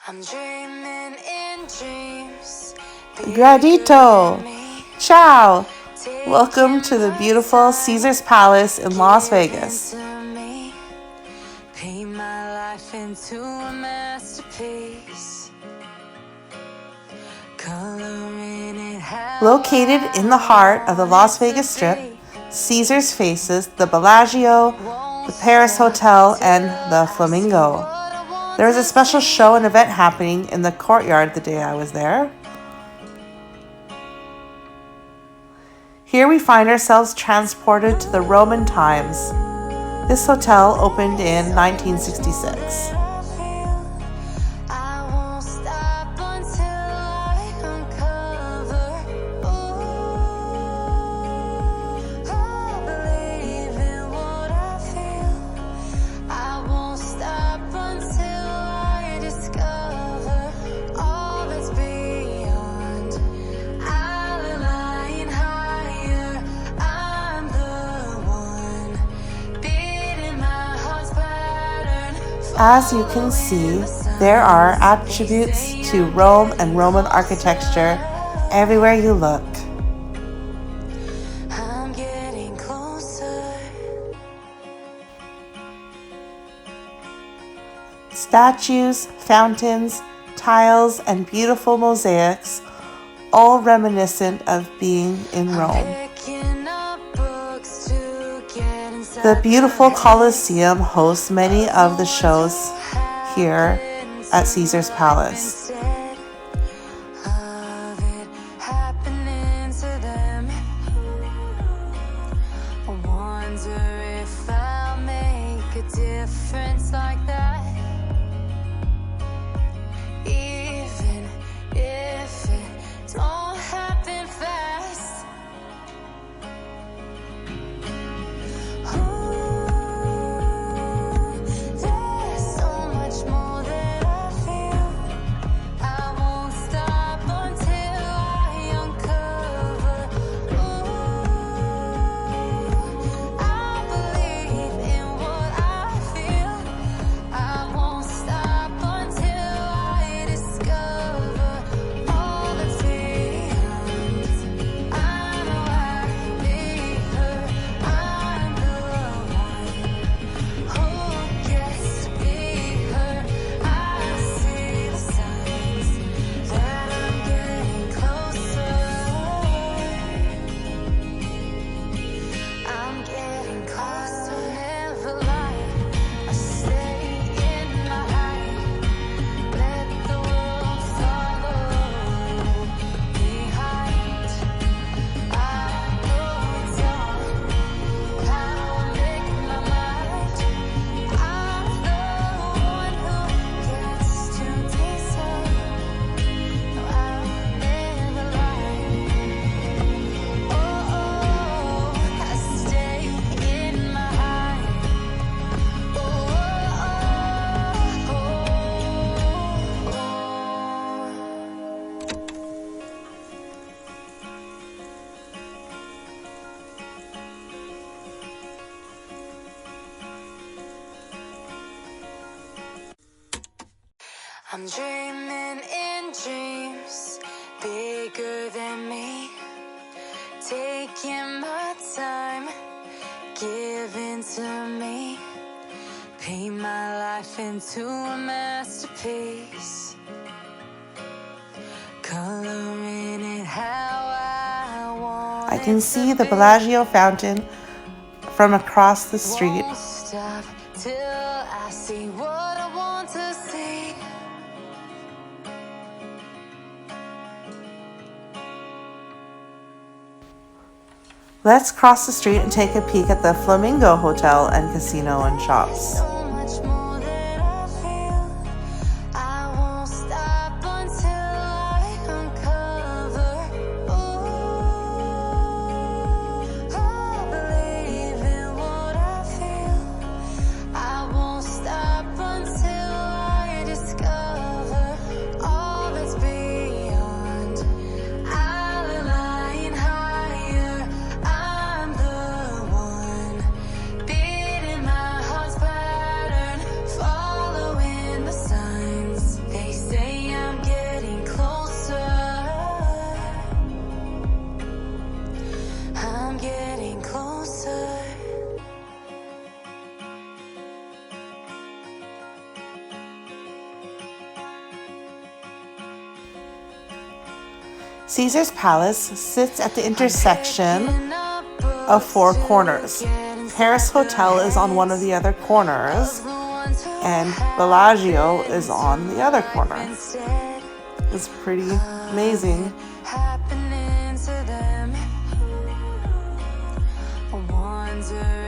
I'm dreaming in dreams. Gradito! Ciao! Welcome to the beautiful Caesar's Palace in Las Vegas. Paint my life into a masterpiece. Coloring it how Located in the heart of the Las Vegas Strip, Caesar's faces the Bellagio, the Paris Hotel, and the Flamingo. There was a special show and event happening in the courtyard the day I was there. Here we find ourselves transported to the Roman times. This hotel opened in 1966. As you can see, there are attributes to Rome and Roman architecture everywhere you look. I'm getting closer. Statues, fountains, tiles, and beautiful mosaics, all reminiscent of being in Rome. The beautiful Colosseum hosts many of the shows here at Caesar's Palace. I'm dreaming in dreams, bigger than me. Taking my time, giving to me. Paint my life into a masterpiece. Coloring it how I want. I can see the Bellagio fountain from across the street. Won't stop till I see what I want to see. Let's cross the street and take a peek at the Flamingo Hotel and Casino and shops. Caesar's Palace sits at the intersection of four corners. Paris Hotel is on one of the other corners, and Bellagio is on the other corner. It's pretty amazing. Happening to them. I wonder